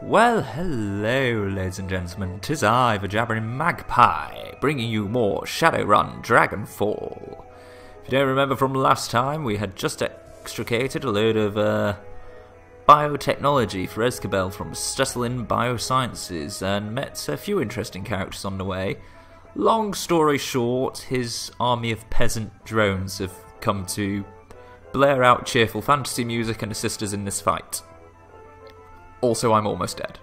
Well, hello, ladies and gentlemen. 'Tis I, the jabbering magpie, bringing you more Shadowrun Dragonfall. If you don't remember from last time, we had just extricated a load of biotechnology for Escabel from Stusselin Biosciences and met a few interesting characters on the way. Long story short, his army of peasant drones have come to blare out cheerful fantasy music and assist us in this fight. Also, I'm almost dead.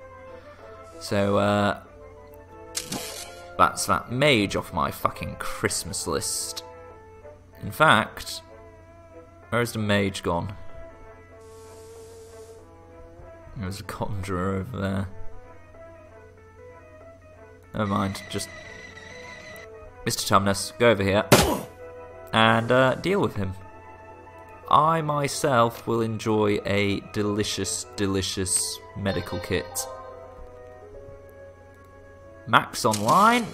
So, that's that mage off my fucking Christmas list. In fact, where's the mage gone? There's a conjurer over there. Never mind, just... Mr. Tumnus, go over here and deal with him. I myself will enjoy a delicious, delicious medical kit. Max online.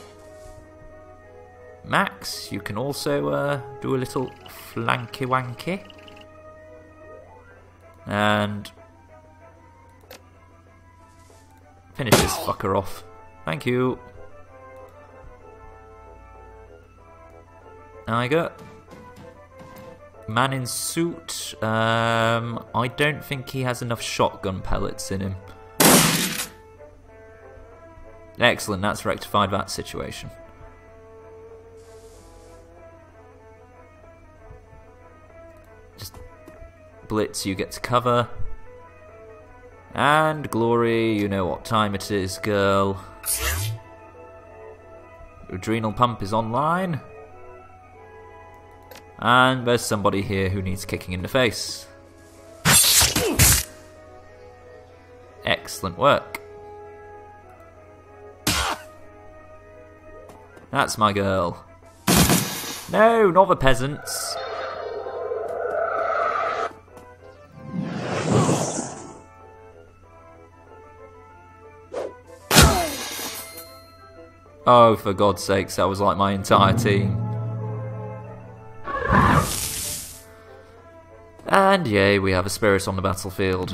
Max, you can also do a little flanky wanky. And finish this fucker off. Thank you. Now I got man in suit. I don't think he has enough shotgun pellets in him. Excellent, that's rectified that situation. Just Blitz, you get to cover. And Glory, you know what time it is, girl. Adrenal pump is online. And there's somebody here who needs kicking in the face. Excellent work. That's my girl. No, not the peasants. Oh, for God's sakes, that was like my entire team. And yay, we have a spirit on the battlefield.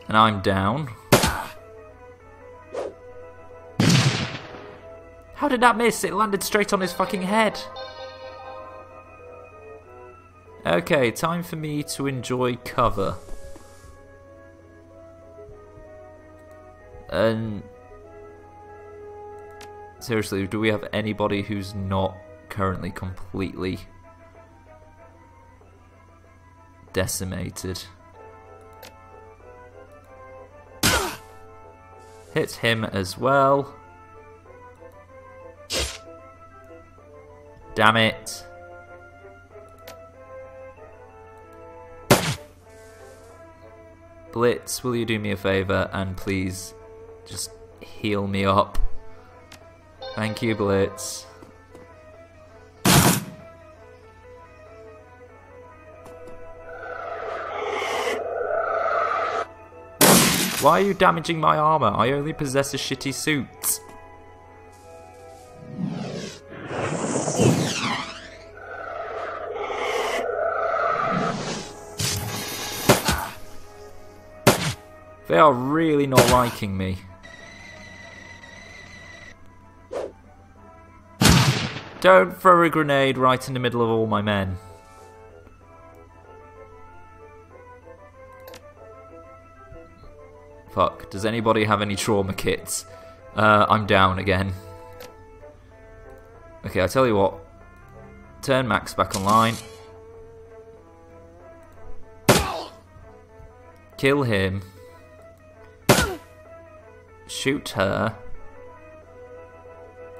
And I'm down. How did that miss? It landed straight on his fucking head. Okay, time for me to enjoy cover. And... seriously, do we have anybody who's not currently completely decimated? Hit him as well. Damn it. Blitz, will you do me a favour and please just heal me up? Thank you, Blitz. Why are you damaging my armor? I only possess a shitty suit. They are really not liking me. Don't throw a grenade right in the middle of all my men. Fuck, does anybody have any trauma kits? I'm down again. Okay, I'll tell you what. Turn Max back online. Kill him. Shoot her.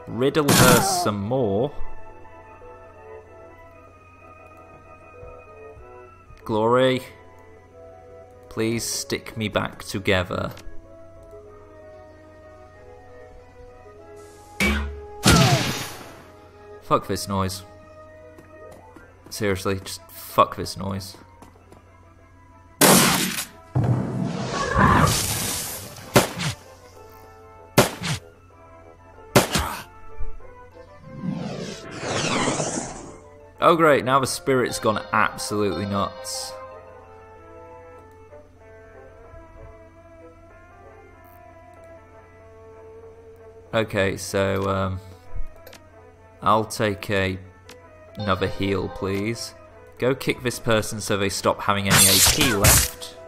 Riddle her some more. Glory, please stick me back together. Fuck this noise. Seriously, just fuck this noise. Oh great, now the spirit's gone absolutely nuts. Okay, so I'll take another heal, please. Go kick this person so they stop having any AP left.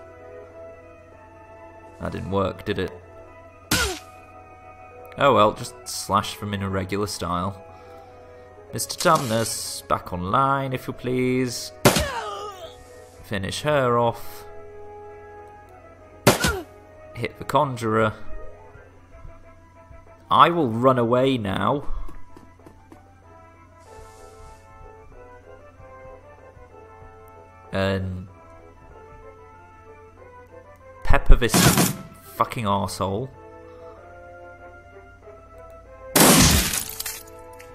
That didn't work, did it? Oh well, just slash them in a regular style. Mr. Tumnus, back online if you please. Finish her off. Hit the conjurer. I will run away now. And pepper this fucking arsehole.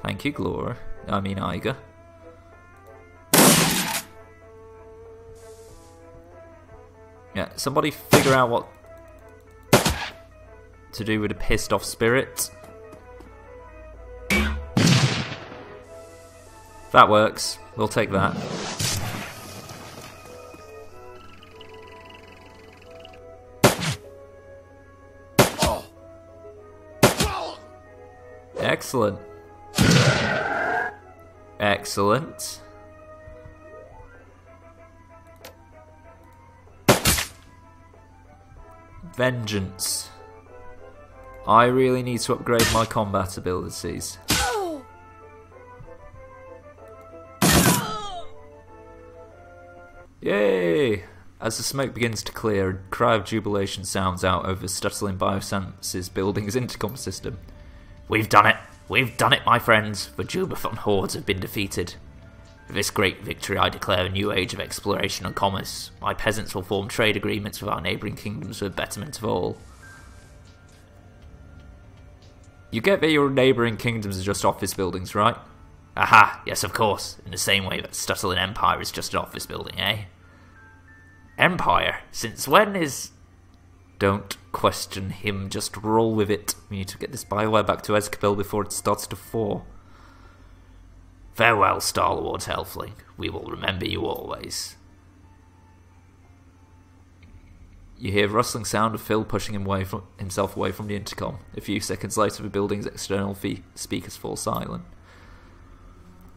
Thank you, Glora. I mean, Iga. Yeah, somebody figure out what to do with a pissed off spirit. That works. We'll take that. Excellent. Excellent. Vengeance. I really need to upgrade my combat abilities. Yay! As the smoke begins to clear, a cry of jubilation sounds out over Stuttling Biosense's building's intercom system. We've done it! We've done it, my friends! The Jubathon hordes have been defeated. With this great victory, I declare a new age of exploration and commerce. My peasants will form trade agreements with our neighbouring kingdoms for the betterment of all. You get that your neighbouring kingdoms are just office buildings, right? Aha! Yes, of course. In the same way that Stuttling Empire is just an office building, eh? Empire? Since when is... Don't question him, just roll with it. We need to get this Bioware back to Escabel before it starts to fall. Farewell, Star-Lord Helfling. We will remember you always. You hear a rustling sound of Phil pushing himself away from the intercom. A few seconds later, the building's external speakers fall silent.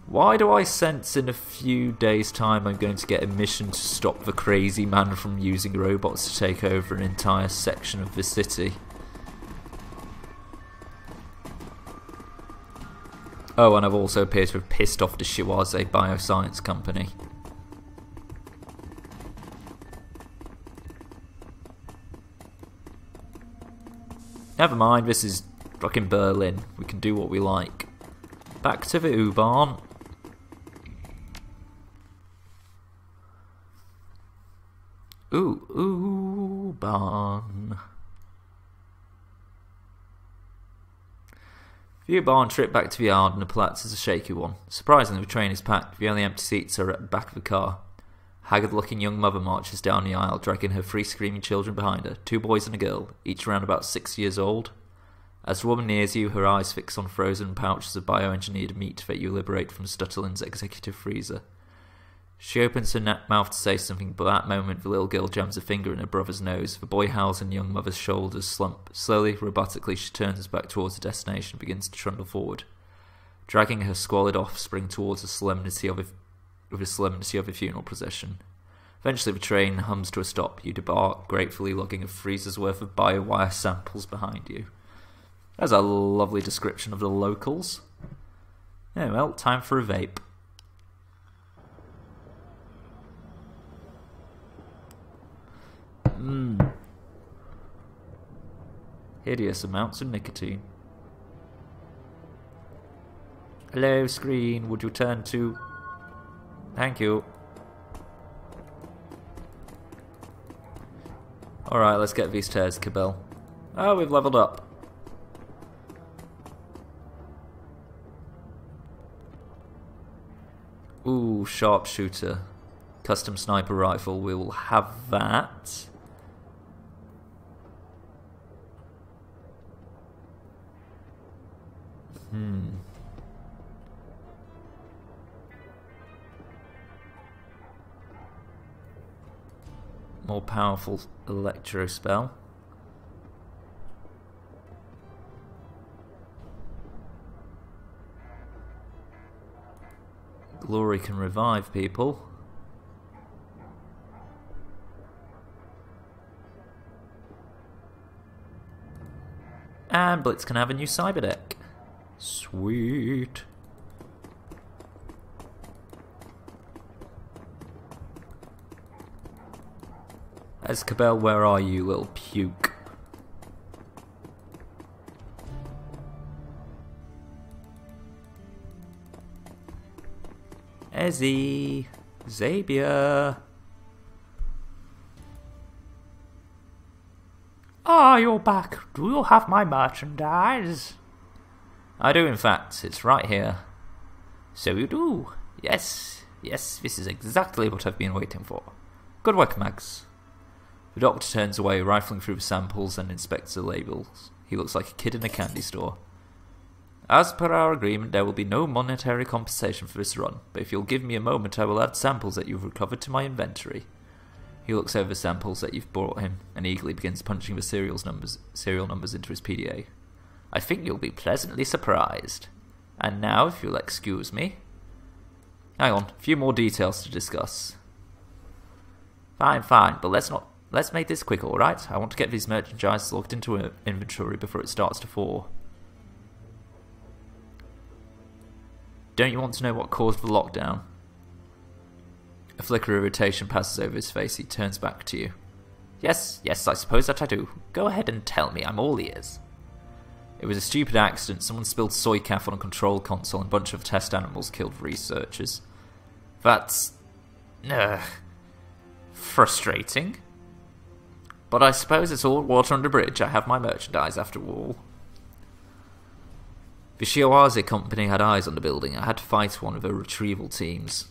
Why do I sense in a few days' time I'm going to get a mission to stop the crazy man from using robots to take over an entire section of the city? Oh, and I've also appeared to have pissed off the Shiwaze Bioscience Company. Never mind, this is fucking Berlin. We can do what we like. Back to the U-Bahn. Ooh, U-Bahn. The U-Bahn trip back to the Ardenaplatz is a shaky one. Surprisingly, the train is packed. The only empty seats are at the back of the car. Haggard-looking young mother marches down the aisle, dragging her three screaming children behind her. 2 boys and a girl, each around about 6 years old. As the woman nears you, her eyes fix on frozen pouches of bioengineered meat that you liberate from Stutterlin's executive freezer. She opens her mouth to say something, but at that moment the little girl jams a finger in her brother's nose. The boy howls and young mother's shoulders slump. Slowly, robotically, she turns back towards the destination and begins to trundle forward, dragging her squalid offspring towards the solemnity of a funeral procession. Eventually the train hums to a stop. You debark, gratefully lugging a freezer's worth of biowire samples behind you. That's a lovely description of the locals. Yeah, well, time for a vape. Hideous amounts of nicotine. Hello, screen. Would you turn to... Thank you. Alright, let's get these tears, Cabell. Oh, we've leveled up. Ooh, sharpshooter. Custom sniper rifle. We will have that. more powerful electro spell. Glory can revive people. And Blitz can have a new cyber deck. Sweet. Escabel, where are you, little puke? Ezzy, Zabia. Ah, you're back. Do you have my merchandise? I do, in fact. It's right here. So you do. Yes, yes, this is exactly what I've been waiting for. Good work, Max. The doctor turns away, rifling through the samples and inspects the labels. He looks like a kid in a candy store. As per our agreement, there will be no monetary compensation for this run, but if you'll give me a moment, I will add samples that you've recovered to my inventory. He looks over the samples that you've brought him, and eagerly begins punching the serial numbers into his PDA. I think you'll be pleasantly surprised. And now, if you'll excuse me... Hang on, a few more details to discuss. Fine, but let's make this quick, alright? I want to get these merchandise logged into an inventory before it starts to fall. Don't you want to know what caused the lockdown? A flicker of irritation passes over his face. He turns back to you. Yes, I suppose that I do. Go ahead and tell me. I'm all ears. It was a stupid accident. Someone spilled soy calf on a control console and a bunch of test animals killed researchers. That's... frustrating. But I suppose it's all water under bridge. I have my merchandise after all. The Shiawaze company had eyes on the building. I had to fight one of her retrieval teams.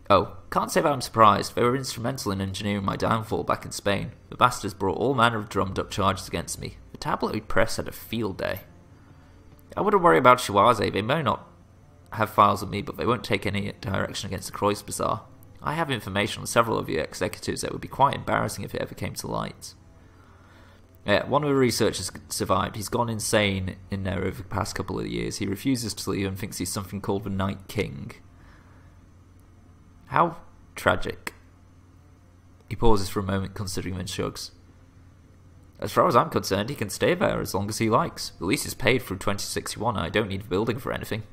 Oh, can't say that I'm surprised. They were instrumental in engineering my downfall back in Spain. The bastards brought all manner of drummed up charges against me. The tabloid press had a field day. I wouldn't worry about Shiawaze. They may not have files on me, but they won't take any direction against the Croix Bazaar. I have information on several of your executives that would be quite embarrassing if it ever came to light. Yeah, one of the researchers survived. He's gone insane in there over the past couple of years. He refuses to leave and thinks he's something called the Night King. How tragic. He pauses for a moment, considering, then shrugs. As far as I'm concerned, he can stay there as long as he likes. The lease is paid through 2061 and I don't need the building for anything.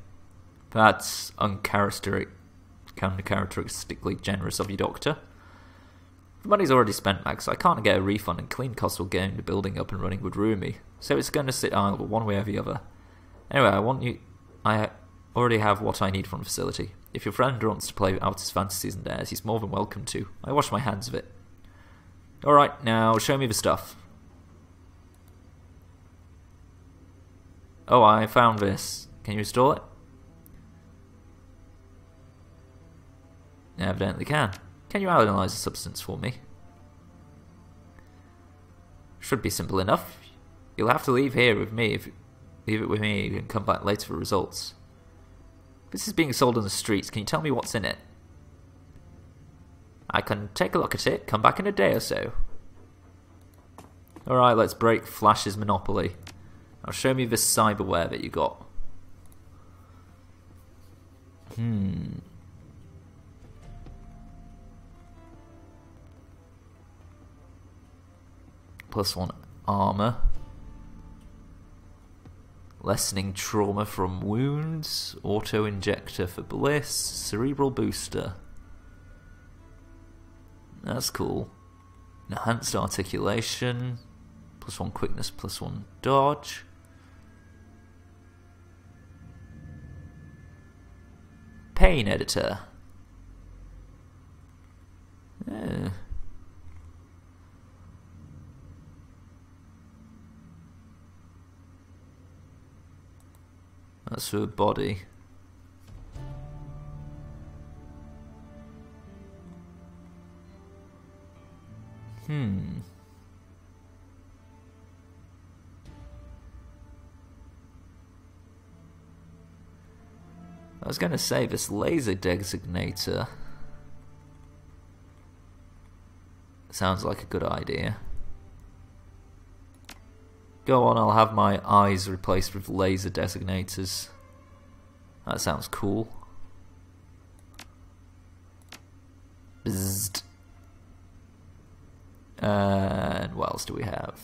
That's uncharacteristically generous of you, Doctor. The money's already spent, Max. I can't get a refund, and clean costs of getting the building up and running would ruin me. So it's going to sit idle one way or the other. Anyway, I already have what I need from the facility. If your friend wants to play out his fantasies and dares, he's more than welcome to. I wash my hands of it. Alright, now show me the stuff. Oh, I found this. Can you install it? Evidently can. Can you analyze the substance for me? Should be simple enough. You'll have to leave here with me. Leave it with me and come back later for results. This is being sold on the streets. Can you tell me what's in it? I can take a look at it. Come back in a day or so. Alright, let's break Flash's monopoly. Now show me this cyberware that you got. +1 armor. Lessening trauma from wounds. Auto injector for bliss. Cerebral booster. That's cool. Enhanced articulation. +1 quickness, +1 dodge. Pain editor. That's for body. I was going to say this laser designator. Sounds like a good idea. Go on, I'll have my eyes replaced with laser designators. That sounds cool. Bzzzt. And what else do we have?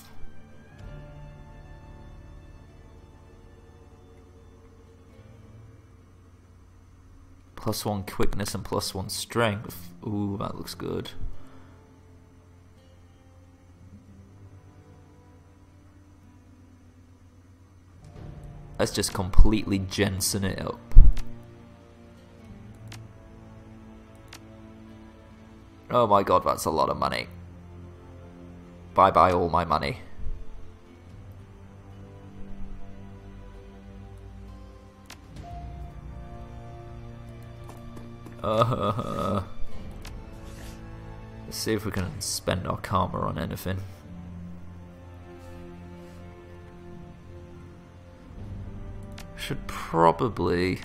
+1 quickness and +1 strength. Ooh, that looks good. Let's just completely Jensen it up. Oh my god, that's a lot of money. Bye bye all my money. Let's see if we can spend our karma on anything. Should probably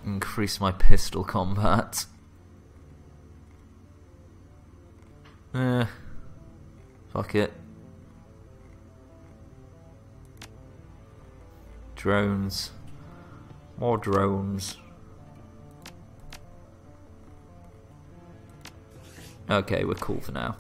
increase my pistol combat. Fuck it. Drones. More drones. Okay, we're cool for now.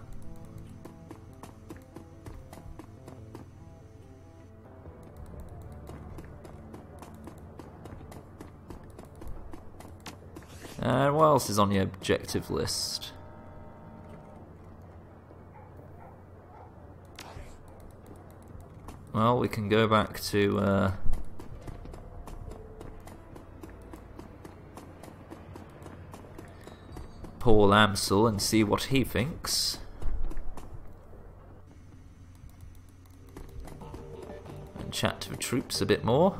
And what else is on the objective list? Well, we can go back to Paul Amsel and see what he thinks. And chat to the troops a bit more.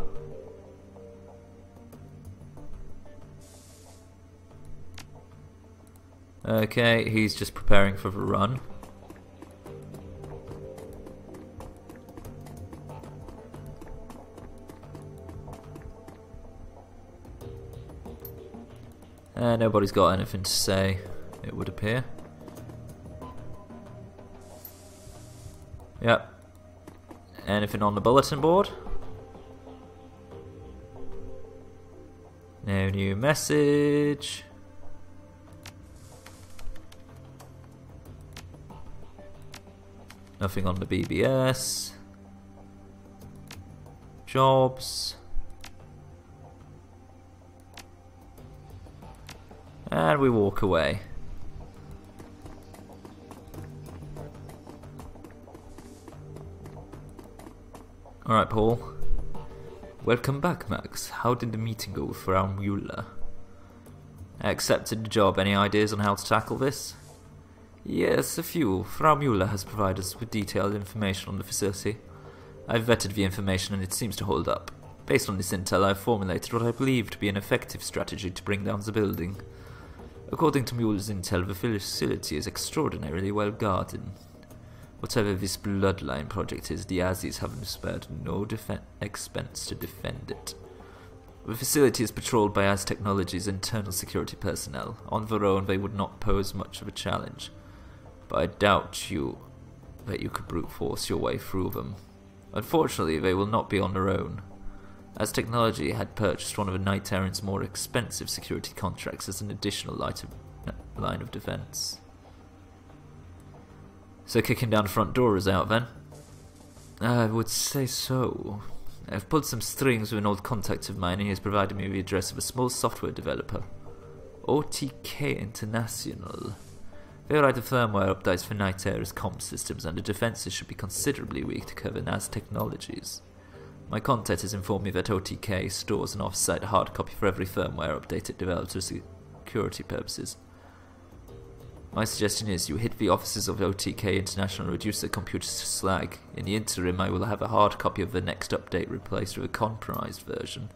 Okay, he's just preparing for the run. Nobody's got anything to say, it would appear. Yep. Anything on the bulletin board? No new message. Nothing on the BBS. Jobs. And we walk away. Alright, Paul. Welcome back, Max. How did the meeting go with Frau Müller? I accepted the job. Any ideas on how to tackle this? Yes, a few. Frau Müller has provided us with detailed information on the facility. I've vetted the information and it seems to hold up. Based on this intel, I've formulated what I believe to be an effective strategy to bring down the building. According to Müller's intel, the facility is extraordinarily well guarded. Whatever this bloodline project is, the Aussies have spared no expense to defend it. The facility is patrolled by Az Technology's internal security personnel. On their own, they would not pose much of a challenge, but I doubt that you could brute force your way through them. Unfortunately, they will not be on their own. Az Technology had purchased one of the Knight Errant's more expensive security contracts as an additional line of defense. So kicking down the front door is out then? I would say so. I've pulled some strings with an old contact of mine and he has provided me with the address of a small software developer. OTK International. They write the firmware updates for Knight Errant's comm systems and the defenses should be considerably weak to cover Az Technologies. My contact has informed me that OTK stores an off-site hard copy for every firmware update it develops for security purposes. My suggestion is you hit the offices of OTK International and reduce their computers to slag. In the interim, I will have a hard copy of the next update replaced with a compromised version.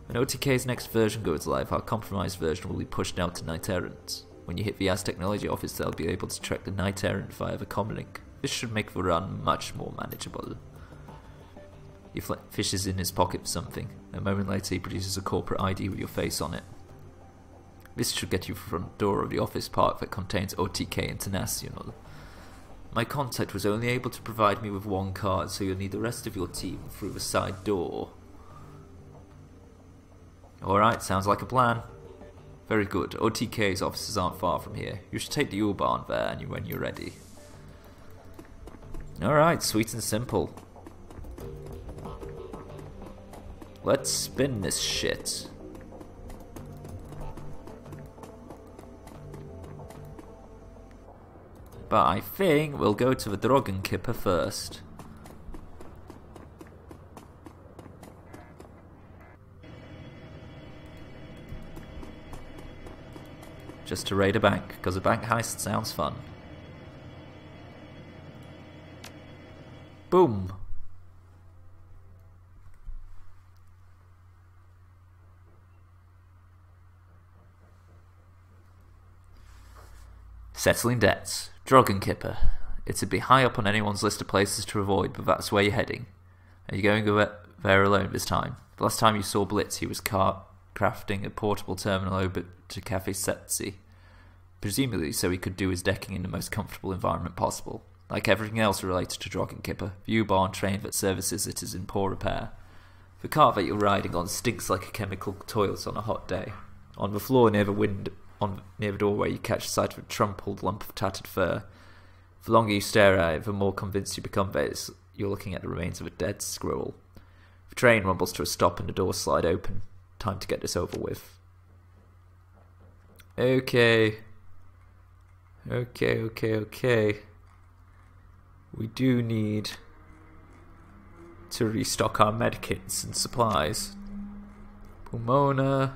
When OTK's next version goes live, our compromised version will be pushed out to Knight Errant. When you hit the Az Technology office, they'll be able to track the Knight Errant via the comlink. This should make the run much more manageable. He fishes in his pocket for something. A moment later, he produces a corporate ID with your face on it. This should get you to the front door of the office park that contains OTK International. My contact was only able to provide me with one card, so you'll need the rest of your team through the side door. Alright, sounds like a plan. Very good. OTK's offices aren't far from here. You should take the U-Bahn there when you're ready. Alright, sweet and simple. Let's spin this shit. But I think we'll go to the Dragonkipper first. Just to raid a bank, because a bank heist sounds fun. Boom! Settling debts. Dragonkipper. It'd be high up on anyone's list of places to avoid, but that's where you're heading. Are you going there alone this time? The last time you saw Blitz, he was crafting a portable terminal over to Cafe Setzi, presumably so he could do his decking in the most comfortable environment possible. Like everything else related to Dragonkipper, the U-Bahn train that services it is in poor repair. The car that you're riding on stinks like a chemical toilet on a hot day. On the floor near the doorway you catch sight of a trampled lump of tattered fur. The longer you stare at it, the more convinced you become that you're looking at the remains of a dead squirrel. The train rumbles to a stop and the doors slide open. Time to get this over with. Okay. We do need to restock our medkits and supplies. Pulmona.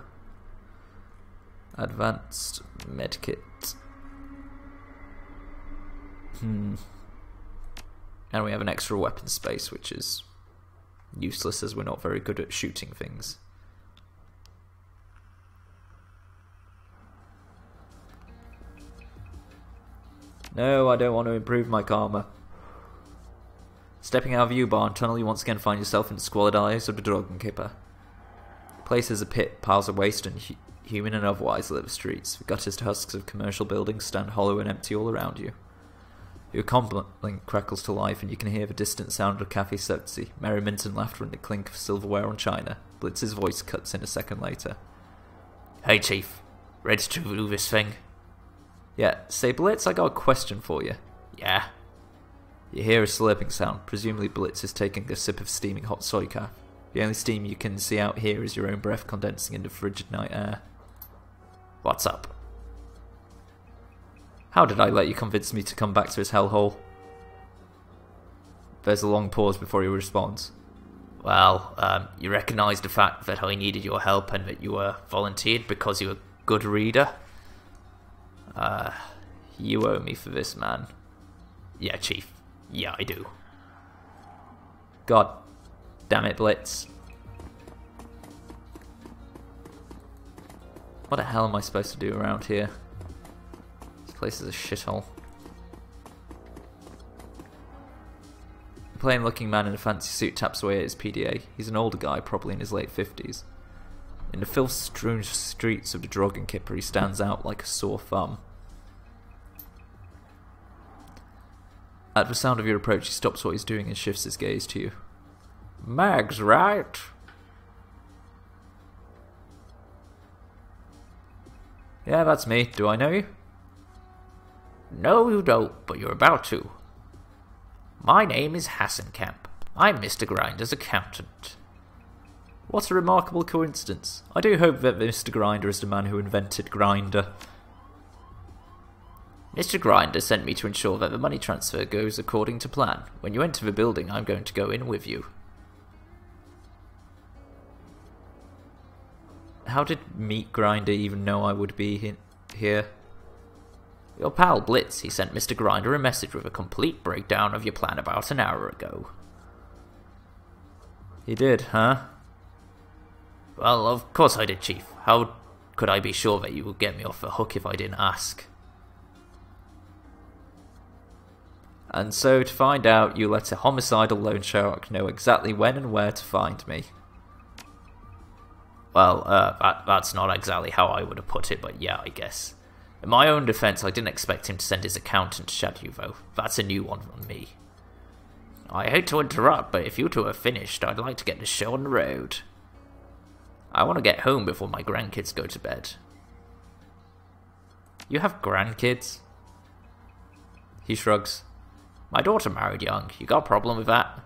Advanced medkit. And we have an extra weapon space, which is useless as we're not very good at shooting things. No, I don't want to improve my karma. Stepping out of the U-Bahn tunnel, you once again find yourself in the squalid alleys of the Dragonkipper. The place is a pit, piles of waste and human and otherwise litter the streets. The gutted husks of commercial buildings stand hollow and empty all around you. Your comlink crackles to life and you can hear the distant sound of Cafe Setzi, merriment and laughter and the clink of silverware on china. Blitz's voice cuts in a second later. Hey Chief, ready to do this thing? Yeah, say Blitz, I got a question for you. Yeah? You hear a slurping sound. Presumably Blitz is taking a sip of steaming hot soy calf. The only steam you can see out here is your own breath condensing into frigid night air. What's up? How did I let you convince me to come back to his hellhole? There's a long pause before he responds. Well, you recognise the fact that I needed your help and that you were volunteered because you're a good reader? You owe me for this, man. Yeah, Chief. Yeah, I do. God damn it, Blitz. What the hell am I supposed to do around here? This place is a shithole. A plain-looking man in a fancy suit taps away at his PDA. He's an older guy, probably in his late 50s. In the filth-strewn streets of the Dragonkipper, he stands out like a sore thumb. At the sound of your approach, he stops what he's doing and shifts his gaze to you. Mags, right? Yeah, that's me. Do I know you? No, you don't, but you're about to. My name is Hassenkamp. I'm Mr. Grinder's accountant. What a remarkable coincidence. I do hope that Mr. Grinder is the man who invented Grinder. Mr. Grinder sent me to ensure that the money transfer goes according to plan. When you enter the building, I'm going to go in with you. How did Meat Grinder even know I would be here? Your pal Blitz, he sent Mr. Grinder a message with a complete breakdown of your plan about an hour ago. He did, huh? Well, of course I did, Chief. How could I be sure that you would get me off the hook if I didn't ask? And so, to find out, you let a homicidal loan shark know exactly when and where to find me. Well, that's not exactly how I would have put it, but yeah, I guess. In my own defense, I didn't expect him to send his accountant to shadow you, though. That's a new one on me. I hate to interrupt, but if you two are finished, I'd like to get the show on the road. I want to get home before my grandkids go to bed. You have grandkids? He shrugs. My daughter married young. You got a problem with that?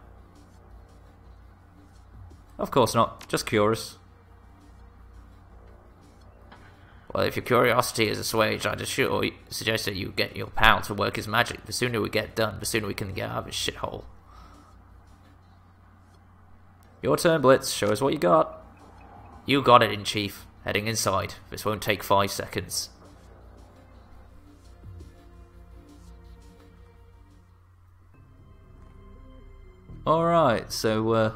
Of course not. Just curious. Well, if your curiosity is assuaged, I'd suggest that you get your pal to work his magic. The sooner we get done, the sooner we can get out of his shithole. Your turn, Blitz. Show us what you got. You got it, in chief. Heading inside. This won't take 5 seconds. Alright, so,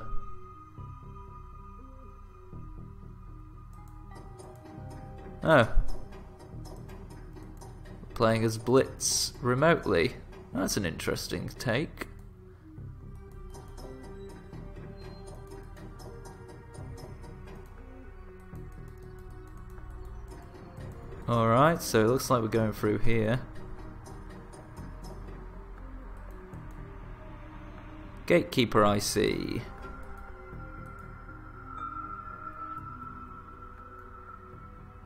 oh. Playing as Blitz remotely. That's an interesting take. Alright, so it looks like we're going through here. Gatekeeper I see.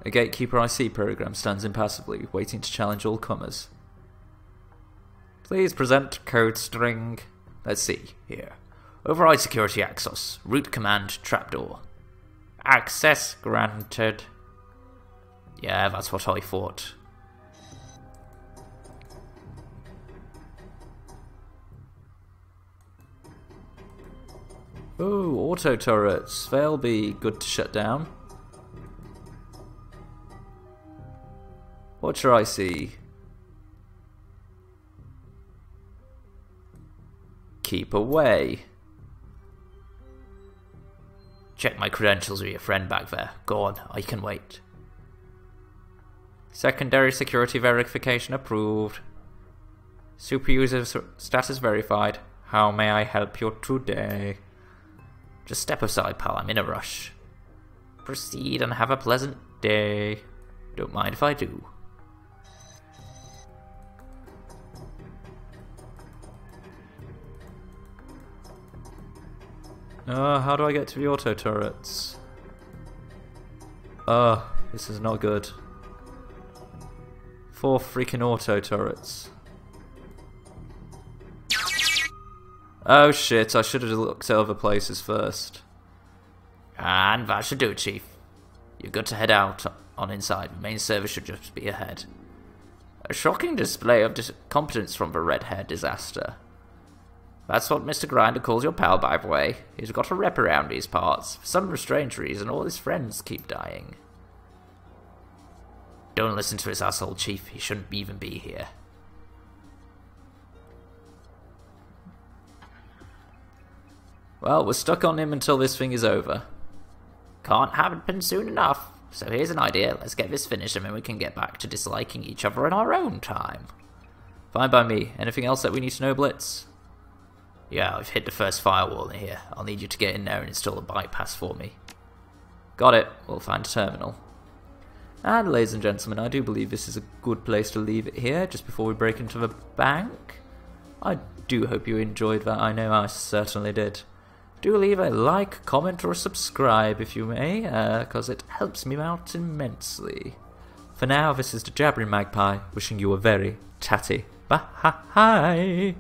A Gatekeeper IC program stands impassively, waiting to challenge all comers. Please present code string. Let's see, here. Override security access. Root command trapdoor. Access granted. Yeah, that's what I thought. Oh, auto turrets. They'll be good to shut down. What should I see? Keep away. Check my credentials with your friend back there. Go on, I can wait. Secondary security verification approved. Super user status verified. How may I help you today? Just step aside, pal. I'm in a rush. Proceed and have a pleasant day. Don't mind if I do. How do I get to the auto turrets? This is not good. 4 freaking auto turrets. Oh shit, I should have looked at other places first. And that should do it, Chief. You're good to head out on inside. The main service should just be ahead. A shocking display of competence from the red hair disaster. That's what Mr. Grinder calls your pal, by the way. He's got a rep around these parts. For some strange reason, all his friends keep dying. Don't listen to his asshole, Chief. He shouldn't even be here. Well, we're stuck on him until this thing is over. Can't happen soon enough. So here's an idea. Let's get this finished and then we can get back to disliking each other in our own time. Fine by me. Anything else that we need to know, Blitz? Yeah, I've hit the first firewall in here. I'll need you to get in there and install a bypass for me. Got it. We'll find a terminal. And ladies and gentlemen, I do believe this is a good place to leave it here, just before we break into the bank. I do hope you enjoyed that. I know I certainly did. Do leave a like, comment, or subscribe if you may, because it helps me out immensely. For now, this is the Jabbering Magpie, wishing you a very tatty bye.